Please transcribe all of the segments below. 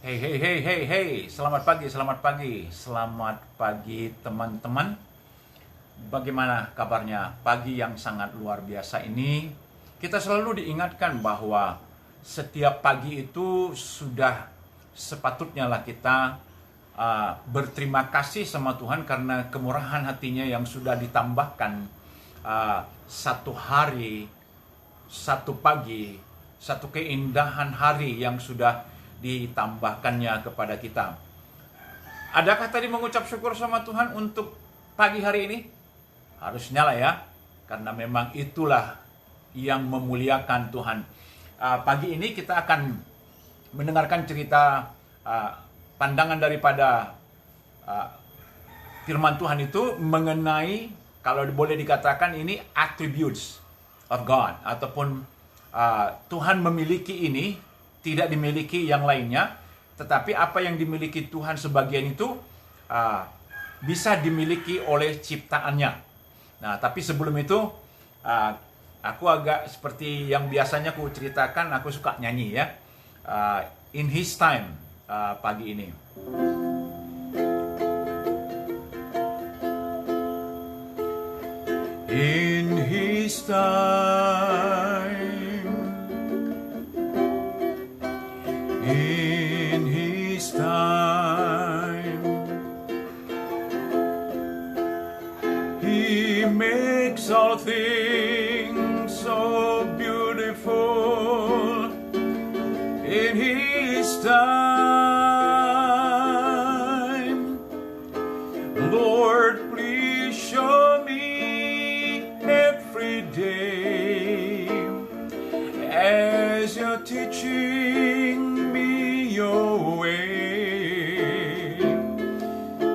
Hey, selamat pagi teman-teman. Bagaimana kabarnya? Pagi yang sangat luar biasa ini, kita selalu diingatkan bahwa setiap pagi itu sudah sepatutnya lah kita berterima kasih sama Tuhan karena kemurahan hatinya yang sudah ditambahkan satu hari, satu pagi, satu keindahan hari yang sudah ditambahkannya kepada kita. Adakah tadi mengucap syukur sama Tuhan untuk pagi hari ini? Harusnya lah ya, karena memang itulah yang memuliakan Tuhan. Pagi ini kita akan mendengarkan cerita pandangan daripada firman Tuhan itu mengenai, kalau boleh dikatakan ini attributes of God, ataupun Tuhan memiliki ini, tidak dimiliki yang lainnya, tetapi apa yang dimiliki Tuhan sebagian itu bisa dimiliki oleh ciptaannya. Nah, tapi sebelum itu aku agak seperti yang biasanya aku ceritakan, aku suka nyanyi ya. In His time pagi ini. In His time, in His time, He makes all things so beautiful. In His time, Lord, please show me every day as You're teaching your way.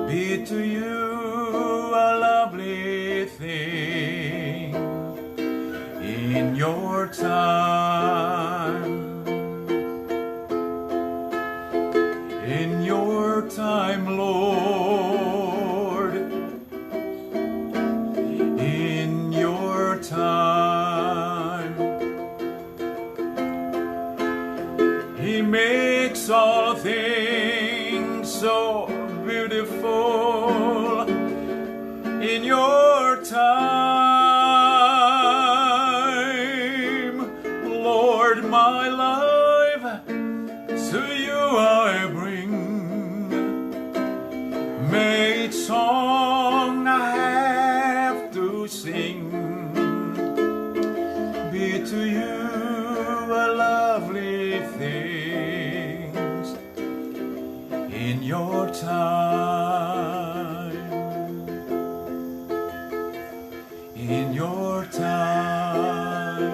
Be to You a lovely thing in Your time. In Your time, Lord. In Your time. He makes all things so beautiful. In Your time, Lord, my life to You I bring. May each song I have to sing be to You a lovely things in Your time. In Your time.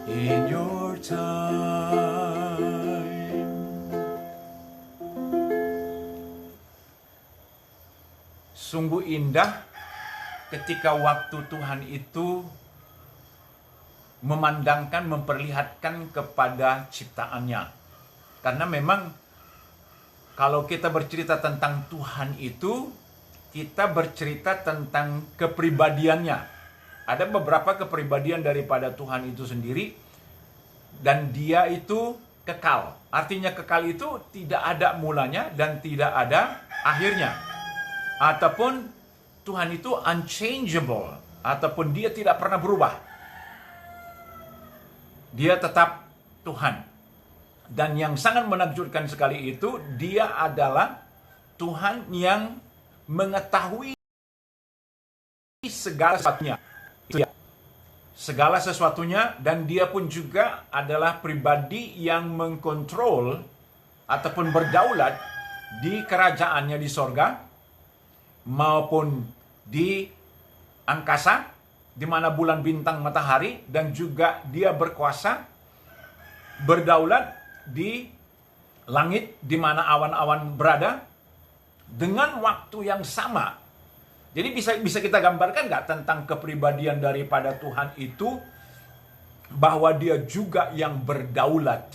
In Your time. Sungguh indah ketika waktu Tuhan itu memandangkan, memperlihatkan kepada ciptaannya. Karena memang kalau kita bercerita tentang Tuhan itu, kita bercerita tentang kepribadiannya. Ada beberapa kepribadian daripada Tuhan itu sendiri, dan Dia itu kekal. Artinya kekal itu tidak ada mulanya dan tidak ada akhirnya. Ataupun Tuhan itu unchangeable, ataupun Dia tidak pernah berubah. Dia tetap Tuhan. Dan yang sangat menakjubkan sekali itu, Dia adalah Tuhan yang mengetahui segala sesuatunya. Segala sesuatunya, dan Dia pun juga adalah pribadi yang mengkontrol ataupun berdaulat di kerajaannya di sorga maupun di angkasa, di mana bulan, bintang, matahari, dan juga Dia berkuasa berdaulat di langit di mana awan-awan berada dengan waktu yang sama. Jadi bisa kita gambarkan nggak tentang kepribadian daripada Tuhan itu, bahwa Dia juga yang berdaulat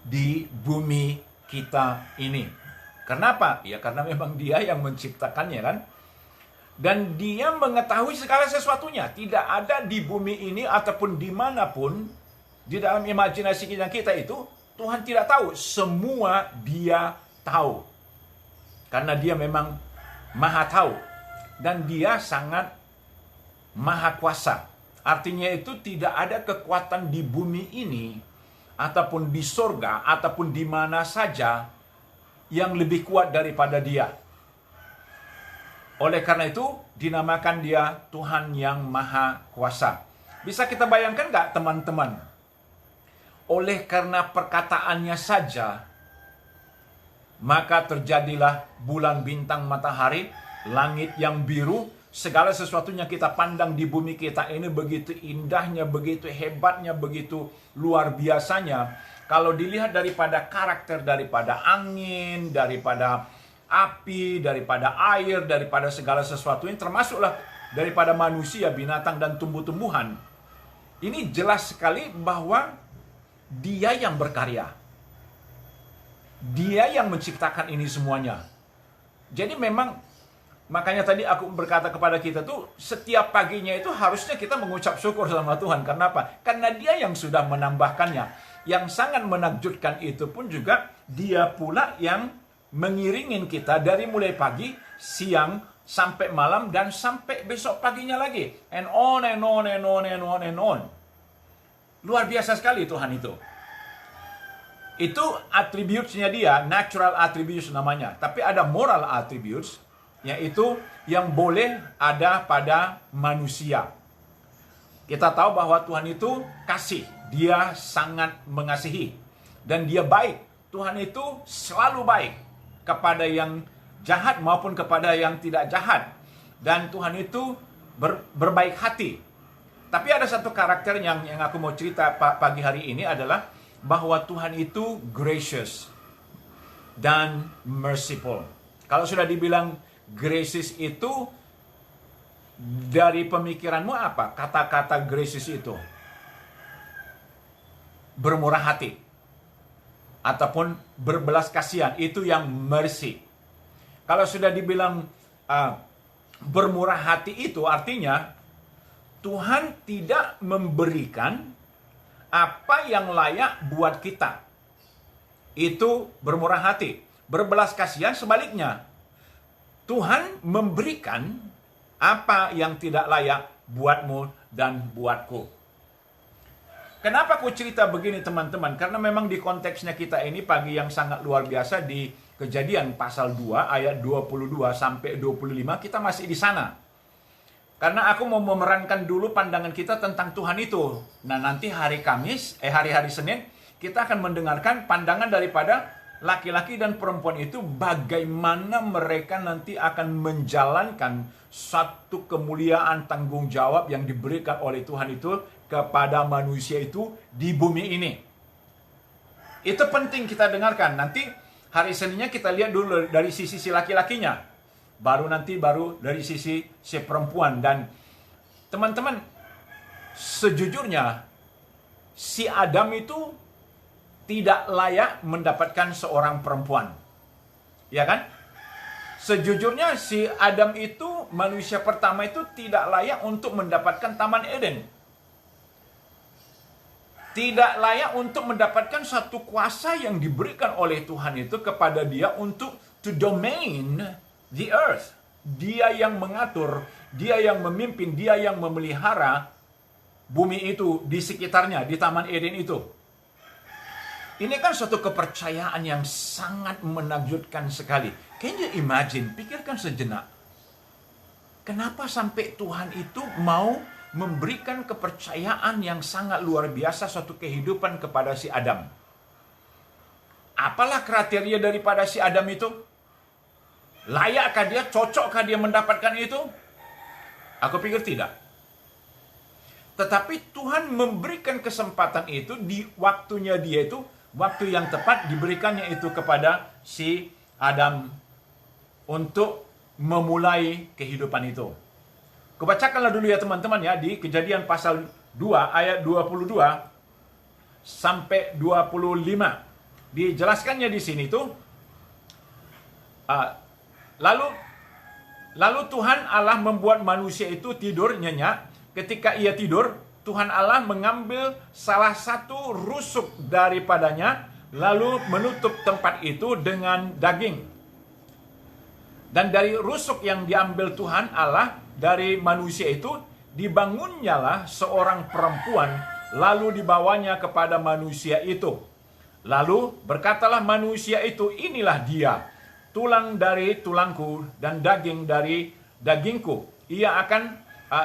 di bumi kita ini. Kenapa? Ya karena memang Dia yang menciptakannya kan. Dan Dia mengetahui segala sesuatunya. Tidak ada di bumi ini ataupun dimanapun di dalam imajinasi kita itu, Tuhan tidak tahu. Semua Dia tahu. Karena Dia memang Maha tahu. Dan Dia sangat Maha kuasa. Artinya itu tidak ada kekuatan di bumi ini, ataupun di sorga, ataupun di mana saja, yang lebih kuat daripada Dia. Oleh karena itu, dinamakan Dia Tuhan yang Maha Kuasa. Bisa kita bayangkan nggak, teman-teman? Oleh karena perkataannya saja, maka terjadilah bulan, bintang, matahari, langit yang biru, segala sesuatunya kita pandang di bumi kita ini begitu indahnya, begitu hebatnya, begitu luar biasanya. Kalau dilihat daripada karakter, daripada angin, daripada api, daripada air, daripada segala sesuatu ini, termasuklah daripada manusia, binatang, dan tumbuh-tumbuhan. Ini jelas sekali bahwa Dia yang berkarya. Dia yang menciptakan ini semuanya. Jadi memang, makanya tadi aku berkata kepada kita tuh, setiap paginya itu harusnya kita mengucap syukur sama Tuhan. Karena apa? Karena Dia yang sudah menambahkannya. Yang sangat menakjubkan itu pun juga, Dia pula yang mengiringin kita dari mulai pagi, siang, sampai malam, dan sampai besok paginya lagi. And on and on and on and on and on. Luar biasa sekali Tuhan itu. Itu attributes-nya Dia, natural attributes namanya. Tapi ada moral attributes, yaitu yang boleh ada pada manusia. Kita tahu bahwa Tuhan itu kasih. Dia sangat mengasihi. Dan Dia baik. Tuhan itu selalu baik kepada yang jahat maupun kepada yang tidak jahat. Dan Tuhan itu berbaik hati. Tapi ada satu karakter yang aku mau cerita pagi hari ini adalah bahwa Tuhan itu gracious dan merciful. Kalau sudah dibilang gracious itu, dari pemikiranmu apa kata-kata gracious itu? Bermurah hati ataupun berbelas kasihan, itu yang mercy. Kalau sudah dibilang bermurah hati, itu artinya Tuhan tidak memberikan apa yang layak buat kita. Itu bermurah hati. Berbelas kasihan sebaliknya, Tuhan memberikan apa yang tidak layak buatmu dan buatku. Kenapa aku cerita begini, teman-teman? Karena memang di konteksnya kita ini pagi yang sangat luar biasa, di Kejadian pasal 2 ayat 22 sampai 25 kita masih di sana. Karena aku mau memerankan dulu pandangan kita tentang Tuhan itu. Nah, nanti hari hari Senin kita akan mendengarkan pandangan daripada laki-laki dan perempuan itu, bagaimana mereka nanti akan menjalankan satu kemuliaan tanggung jawab yang diberikan oleh Tuhan itu kepada manusia itu di bumi ini. Itu penting kita dengarkan. Nanti hari Seninnya kita lihat dulu dari sisi si laki-lakinya. Baru dari sisi si perempuan. Dan teman-teman, sejujurnya si Adam itu tidak layak mendapatkan seorang perempuan. Ya kan? Sejujurnya si Adam itu, manusia pertama itu tidak layak untuk mendapatkan Taman Eden. Tidak layak untuk mendapatkan satu kuasa yang diberikan oleh Tuhan itu kepada dia untuk to domain the earth. Dia yang mengatur, dia yang memimpin, dia yang memelihara bumi itu di sekitarnya, di Taman Eden itu. Ini kan suatu kepercayaan yang sangat menakjubkan sekali. Can you imagine? Pikirkan sejenak. Kenapa sampai Tuhan itu mau memberikan kepercayaan yang sangat luar biasa, suatu kehidupan kepada si Adam? Apalah kriteria daripada si Adam itu? Layakkah dia, cocokkah dia mendapatkan itu? Aku pikir tidak. Tetapi Tuhan memberikan kesempatan itu di waktunya dia itu, waktu yang tepat diberikannya itu kepada si Adam untuk memulai kehidupan itu. Kebacakanlah dulu ya teman-teman ya, di Kejadian pasal 2 ayat 22 sampai 25. Dijelaskannya di sini tuh, lalu Tuhan Allah membuat manusia itu tidur nyenyak. Ketika ia tidur, Tuhan Allah mengambil salah satu rusuk daripadanya, lalu menutup tempat itu dengan daging. Dan dari rusuk yang diambil Tuhan Allah dari manusia itu, dibangunnyalah seorang perempuan, lalu dibawanya kepada manusia itu. Lalu berkatalah manusia itu, inilah dia, tulang dari tulangku dan daging dari dagingku. Ia akan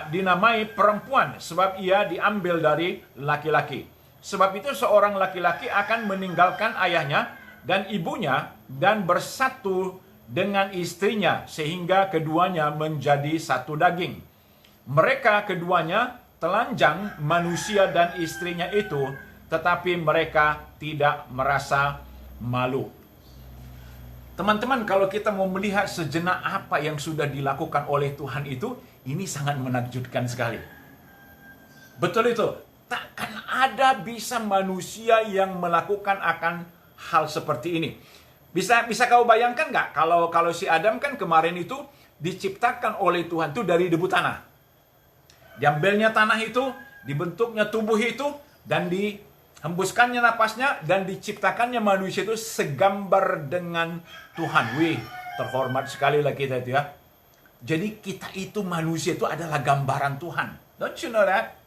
dinamai perempuan, sebab ia diambil dari laki-laki. Sebab itu seorang laki-laki akan meninggalkan ayahnya dan ibunya dan bersatu dengan istrinya, sehingga keduanya menjadi satu daging. Mereka keduanya telanjang, manusia dan istrinya itu, tetapi mereka tidak merasa malu. Teman-teman, kalau kita mau melihat sejenak apa yang sudah dilakukan oleh Tuhan itu, ini sangat menakjubkan sekali. Betul itu. Takkan ada bisa manusia yang melakukan akan hal seperti ini. Bisa kau bayangkan nggak kalau si Adam kan kemarin itu diciptakan oleh Tuhan itu dari debu tanah. Diambilnya tanah itu, dibentuknya tubuh itu, dan dihembuskannya napasnya, dan diciptakannya manusia itu segambar dengan Tuhan. Wih, terhormat sekali lah kita itu ya. Jadi kita itu manusia itu adalah gambaran Tuhan. Don't you know that?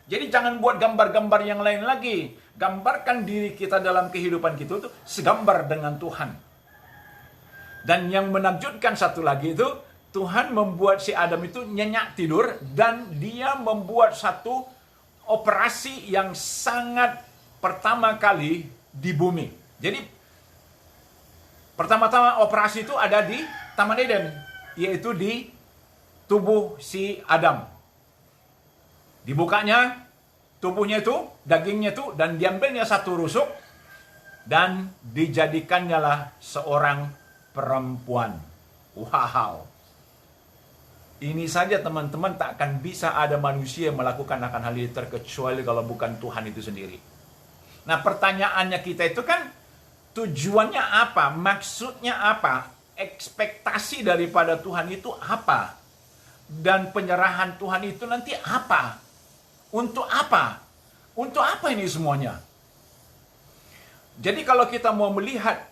Jadi jangan buat gambar-gambar yang lain lagi. Gambarkan diri kita dalam kehidupan kita itu segambar dengan Tuhan. Dan yang menakjubkan satu lagi itu, Tuhan membuat si Adam itu nyenyak tidur, dan dia membuat satu operasi yang sangat pertama kali di bumi. Jadi pertama-tama operasi itu ada di Taman Eden, yaitu di tubuh si Adam. Dibukanya tubuhnya itu, dagingnya itu, dan diambilnya satu rusuk, dan dijadikannya lah seorang perempuan. Wow. Ini saja teman-teman, tak akan bisa ada manusia yang melakukan akan hal ini terkecuali kalau bukan Tuhan itu sendiri. Nah, pertanyaannya kita itu kan, tujuannya apa? Maksudnya apa? Ekspektasi daripada Tuhan itu apa? Dan penyerahan Tuhan itu nanti apa? Untuk apa? Untuk apa ini semuanya? Jadi kalau kita mau melihat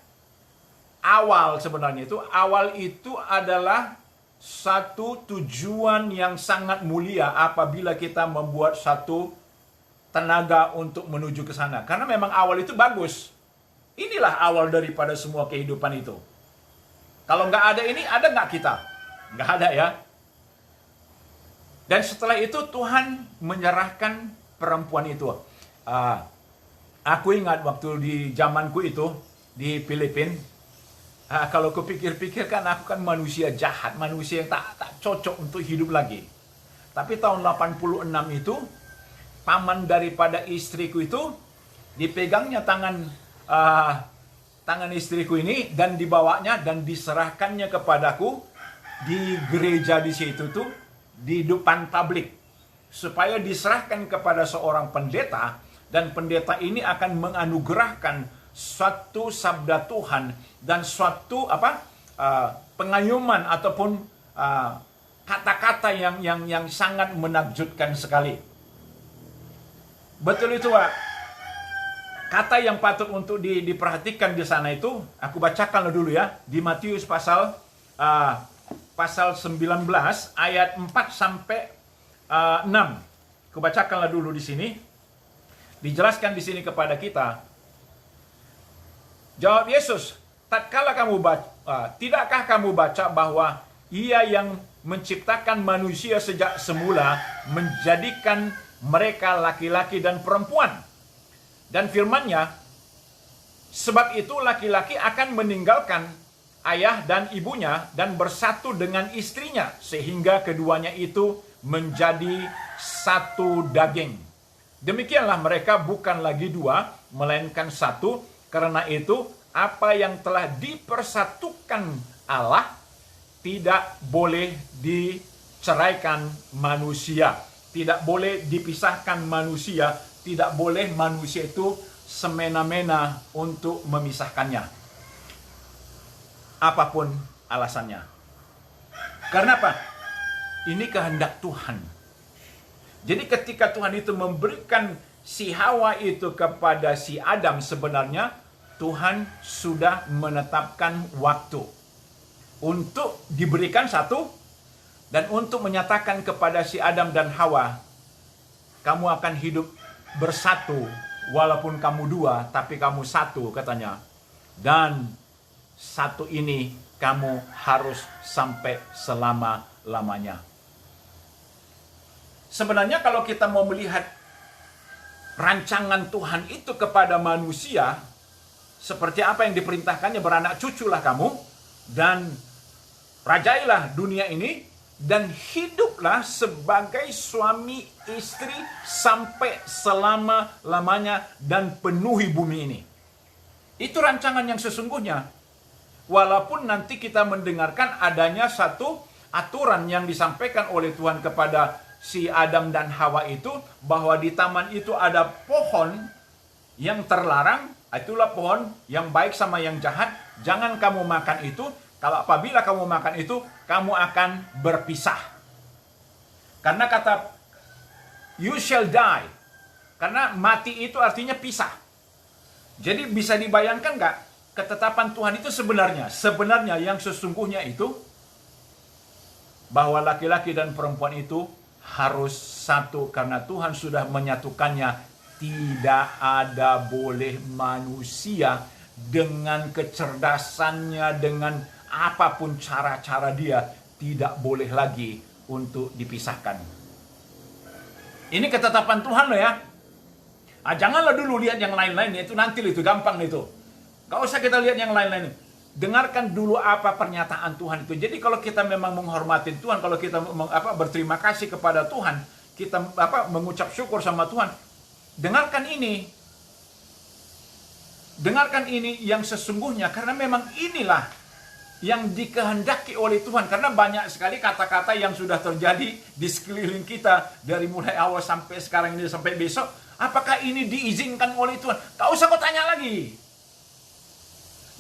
awal sebenarnya itu, awal itu adalah satu tujuan yang sangat mulia apabila kita membuat satu tenaga untuk menuju ke sana. Karena memang awal itu bagus. Inilah awal daripada semua kehidupan itu. Kalau nggak ada ini, ada nggak kita? Nggak ada ya. Dan setelah itu Tuhan menyerahkan perempuan itu. Aku ingat waktu di zamanku itu di Filipina. Kalau kupikir-pikir kan aku kan manusia jahat, manusia yang tak cocok untuk hidup lagi. Tapi tahun 86 itu, paman daripada istriku itu, dipegangnya tangan istriku ini, dan dibawanya dan diserahkannya kepadaku di gereja di situ tuh, di depan publik. Supaya diserahkan kepada seorang pendeta, dan pendeta ini akan menganugerahkan suatu sabda Tuhan dan suatu pengayuman ataupun kata-kata yang sangat menakjubkan sekali. Betul itu, Pak. Kata yang patut untuk diperhatikan di sana itu, aku bacakan dulu ya, di Matius pasal 19 ayat 4 sampai 6. Aku bacakanlah dulu di sini. Dijelaskan di sini kepada kita. Jawab Yesus, tidakkah kamu baca bahwa Ia yang menciptakan manusia sejak semula menjadikan mereka laki-laki dan perempuan? Dan firman-Nya, sebab itu laki-laki akan meninggalkan ayah dan ibunya dan bersatu dengan istrinya, sehingga keduanya itu menjadi satu daging. Demikianlah mereka bukan lagi dua, melainkan satu. Karena itu, apa yang telah dipersatukan Allah tidak boleh diceraikan manusia. Tidak boleh dipisahkan manusia. Tidak boleh manusia itu semena-mena untuk memisahkannya. Apapun alasannya. Karena apa? Ini kehendak Tuhan. Jadi ketika Tuhan itu memberikan si Hawa itu kepada si Adam, sebenarnya Tuhan sudah menetapkan waktu untuk diberikan satu, dan untuk menyatakan kepada si Adam dan Hawa, kamu akan hidup bersatu, walaupun kamu dua, tapi kamu satu, katanya. Dan satu ini kamu harus sampai selama-lamanya. Sebenarnya kalau kita mau melihat rancangan Tuhan itu kepada manusia, seperti apa yang diperintahkannya, beranak cuculah kamu, dan rajailah dunia ini, dan hiduplah sebagai suami istri sampai selama-lamanya, dan penuhi bumi ini. Itu rancangan yang sesungguhnya. Walaupun nanti kita mendengarkan adanya satu aturan yang disampaikan oleh Tuhan kepada si Adam dan Hawa itu, bahwa di taman itu ada pohon yang terlarang, itulah pohon yang baik sama yang jahat, jangan kamu makan itu. Kalau apabila kamu makan itu, kamu akan berpisah. Karena kata you shall die, karena mati itu artinya pisah. Jadi bisa dibayangkan nggak ketetapan Tuhan itu sebenarnya yang sesungguhnya itu, bahwa laki-laki dan perempuan itu harus satu, karena Tuhan sudah menyatukannya. Tidak ada boleh manusia dengan kecerdasannya, dengan apapun cara-cara dia, tidak boleh lagi untuk dipisahkan. Ini ketetapan Tuhan loh ya. Janganlah dulu lihat yang lain-lain, itu nanti itu gampang itu. Gak usah kita lihat yang lain-lain. Dengarkan dulu apa pernyataan Tuhan itu. Jadi kalau kita memang menghormati Tuhan, kalau kita berterima kasih kepada Tuhan, kita mengucap syukur sama Tuhan, dengarkan ini. Dengarkan ini yang sesungguhnya, karena memang inilah yang dikehendaki oleh Tuhan. Karena banyak sekali kata-kata yang sudah terjadi di sekeliling kita, dari mulai awal sampai sekarang ini, sampai besok. Apakah ini diizinkan oleh Tuhan? Gak usah kau tanya lagi.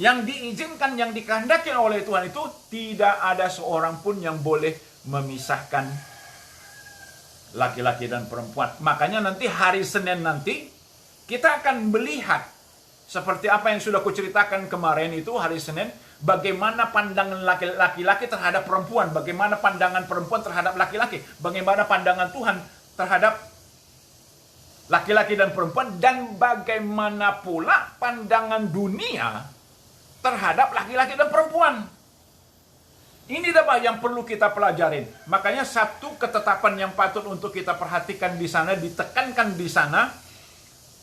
Yang diizinkan, yang dikehendaki oleh Tuhan itu, tidak ada seorang pun yang boleh memisahkan laki-laki dan perempuan. Makanya nanti hari Senin nanti, kita akan melihat seperti apa yang sudah kuceritakan kemarin itu hari Senin, bagaimana pandangan laki-laki terhadap perempuan, bagaimana pandangan perempuan terhadap laki-laki, bagaimana pandangan Tuhan terhadap laki-laki dan perempuan, dan bagaimana pula pandangan dunia terhadap laki-laki dan perempuan. Ini adalah yang perlu kita pelajarin. Makanya satu ketetapan yang patut untuk kita perhatikan di sana, ditekankan di sana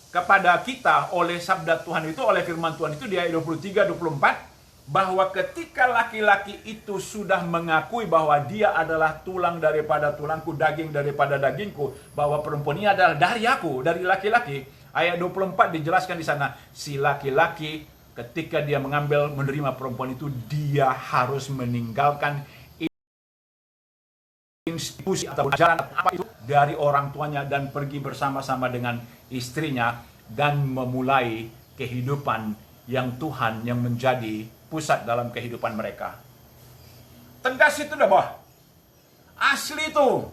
kepada kita oleh sabda Tuhan itu, oleh firman Tuhan itu di ayat 23-24, bahwa ketika laki-laki itu sudah mengakui bahwa dia adalah tulang daripada tulangku, daging daripada dagingku, bahwa perempuan ini adalah dari aku, dari laki-laki. Ayat 24 dijelaskan di sana, si laki-laki ketika dia menerima perempuan itu, dia harus meninggalkan institusi atau ajaran apa itu dari orang tuanya, dan pergi bersama-sama dengan istrinya, dan memulai kehidupan yang Tuhan yang menjadi pusat dalam kehidupan mereka. Tegas itu dah bah. Asli itu.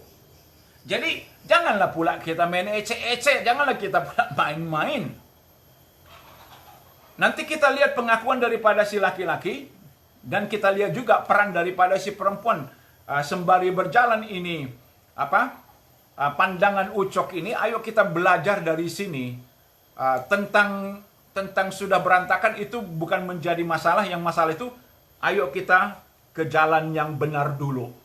Jadi janganlah pula kita main ecek-ecek, janganlah kita pula main-main. Nanti kita lihat pengakuan daripada si laki-laki, dan kita lihat juga peran daripada si perempuan. Sembari berjalan ini, pandangan Ucok ini, ayo kita belajar dari sini tentang sudah berantakan itu bukan menjadi masalah. Yang masalah itu, ayo kita ke jalan yang benar dulu.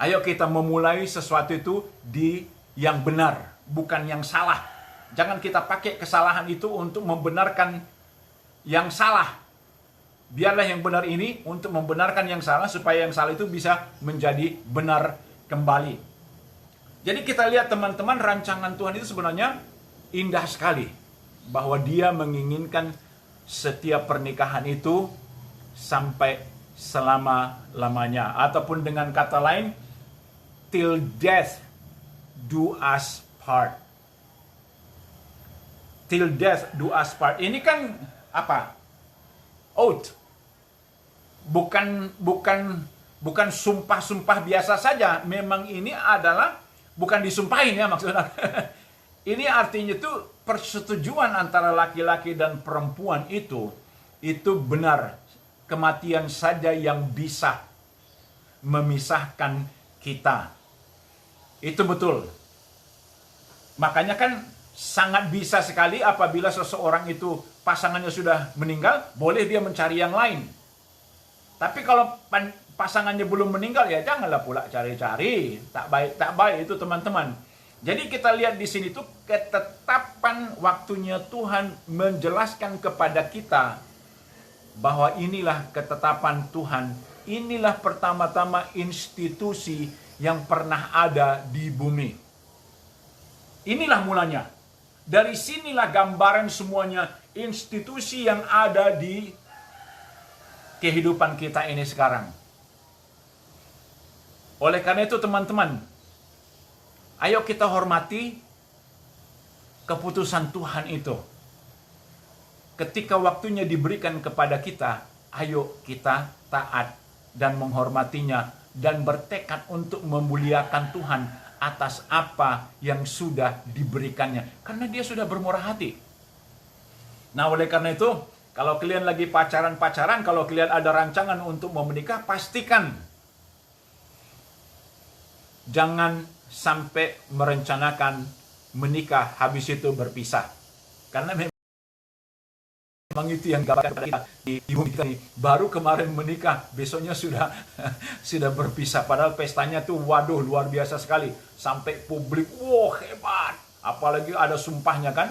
Ayo kita memulai sesuatu itu di yang benar, bukan yang salah. Jangan kita pakai kesalahan itu untuk membenarkan yang salah. Biarlah yang benar ini untuk membenarkan yang salah, supaya yang salah itu bisa menjadi benar kembali. Jadi kita lihat teman-teman, rancangan Tuhan itu sebenarnya indah sekali. Bahwa dia menginginkan setiap pernikahan itu sampai selama-lamanya. Ataupun dengan kata lain, till death do us part. Till death do us part. Ini kan apa? Oath. Bukan sumpah-sumpah biasa saja. Memang ini adalah Bukan disumpahin ya maksudnya. Ini artinya itu persetujuan antara laki-laki dan perempuan itu benar. Kematian saja yang bisa memisahkan kita. Itu betul. Makanya kan sangat bisa sekali apabila seseorang itu pasangannya sudah meninggal, boleh dia mencari yang lain. Tapi kalau pasangannya belum meninggal, ya janganlah pula cari-cari. Tak baik itu teman-teman. Jadi kita lihat di sini tuh ketetapan waktunya Tuhan menjelaskan kepada kita bahwa inilah ketetapan Tuhan. Inilah pertama-tama institusi yang pernah ada di bumi. Inilah mulanya. Dari sinilah gambaran semuanya institusi yang ada di kehidupan kita ini sekarang. Oleh karena itu teman-teman, ayo kita hormati keputusan Tuhan itu. Ketika waktunya diberikan kepada kita, ayo kita taat dan menghormatinya dan bertekad untuk memuliakan Tuhan atas apa yang sudah diberikannya. Karena dia sudah bermurah hati. Nah oleh karena itu, kalau kalian lagi pacaran-pacaran, kalau kalian ada rancangan untuk mau menikah, pastikan jangan sampai merencanakan menikah habis itu berpisah. Karena memang itu yang gambarkan kita di bumi kita ini. Baru kemarin menikah, besoknya sudah berpisah. Padahal pestanya tuh waduh luar biasa sekali. Sampai publik, wah hebat. Apalagi ada sumpahnya kan.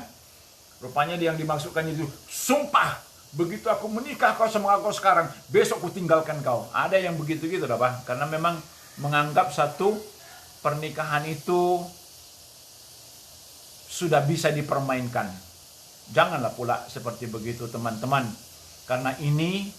Rupanya yang dimaksudkan itu, sumpah. Begitu aku menikah kau sama aku sekarang, besok ku tinggalkan kau. Ada yang begitu-gitu dah Pak. Karena memang menganggap satu pernikahan itu sudah bisa dipermainkan. Janganlah pula seperti begitu teman-teman. Karena ini,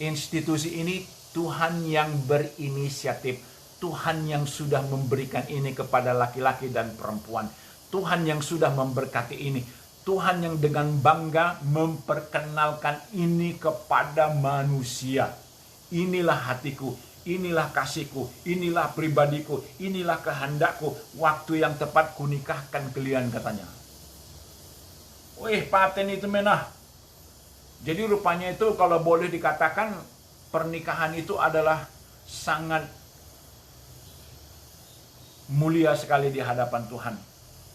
institusi ini Tuhan yang berinisiatif. Tuhan yang sudah memberikan ini kepada laki-laki dan perempuan. Tuhan yang sudah memberkati ini. Tuhan yang dengan bangga memperkenalkan ini kepada manusia. Inilah hatiku, inilah kasihku, inilah pribadiku, inilah kehendakku. Waktu yang tepat kunikahkan kalian katanya. Wih, paten itu menah. Jadi rupanya itu kalau boleh dikatakan pernikahan itu adalah sangat mulia sekali di hadapan Tuhan.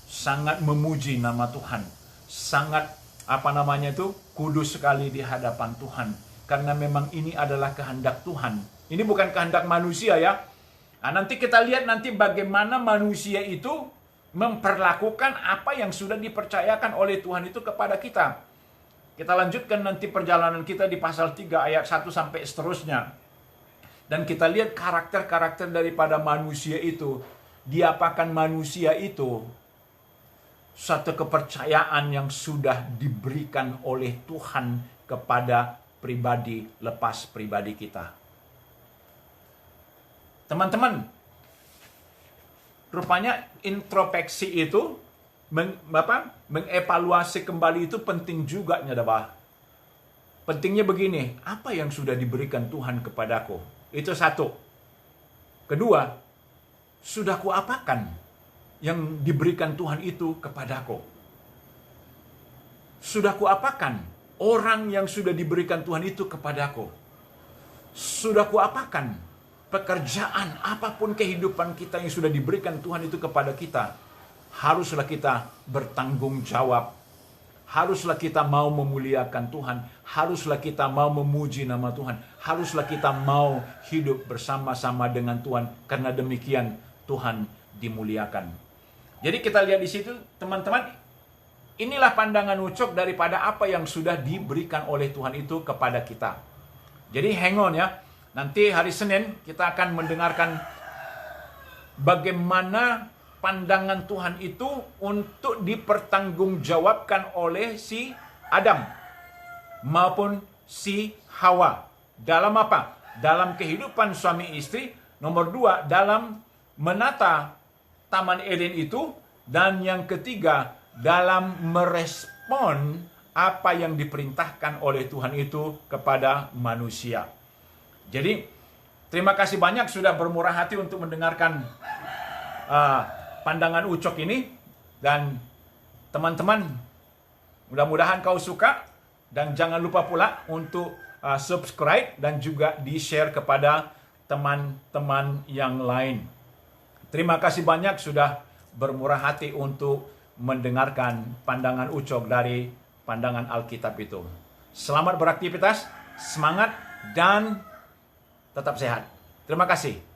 Sangat memuji nama Tuhan. Sangat kudus sekali di hadapan Tuhan. Karena memang ini adalah kehendak Tuhan. Ini bukan kehendak manusia ya. Nah, nanti kita lihat nanti bagaimana manusia itu memperlakukan apa yang sudah dipercayakan oleh Tuhan itu kepada kita. Kita lanjutkan nanti perjalanan kita di pasal 3 ayat 1 sampai seterusnya. Dan kita lihat karakter-karakter daripada manusia itu. Diapakan manusia itu satu kepercayaan yang sudah diberikan oleh Tuhan kepada pribadi lepas pribadi kita. Teman-teman, rupanya introspeksi itu, mengevaluasi kembali itu penting juga, nyadabah. Pentingnya begini, apa yang sudah diberikan Tuhan kepadaku? Itu satu. Kedua, sudah kuapakan yang diberikan Tuhan itu kepadaku? Sudah kuapakan orang yang sudah diberikan Tuhan itu kepadaku? Sudah kuapakan pekerjaan, apapun kehidupan kita yang sudah diberikan Tuhan itu kepada kita? Haruslah kita bertanggung jawab. Haruslah kita mau memuliakan Tuhan. Haruslah kita mau memuji nama Tuhan. Haruslah kita mau hidup bersama-sama dengan Tuhan. Karena demikian Tuhan dimuliakan. Jadi kita lihat di situ teman-teman. Inilah pandangan Ucok daripada apa yang sudah diberikan oleh Tuhan itu kepada kita. Jadi hang on ya. Nanti hari Senin kita akan mendengarkan bagaimana pandangan Tuhan itu untuk dipertanggungjawabkan oleh si Adam maupun si Hawa. Dalam apa? Dalam kehidupan suami istri. Nomor 2, dalam menata Taman Eden itu. Dan yang ketiga, dalam merespon apa yang diperintahkan oleh Tuhan itu kepada manusia. Jadi, terima kasih banyak sudah bermurah hati untuk mendengarkan pandangan Ucok ini. Dan teman-teman, mudah-mudahan kau suka. Dan jangan lupa pula untuk subscribe dan juga di-share kepada teman-teman yang lain. Terima kasih banyak sudah bermurah hati untuk mendengarkan pandangan Ucok dari pandangan Alkitab itu. Selamat beraktivitas, semangat, dan tetap sehat. Terima kasih.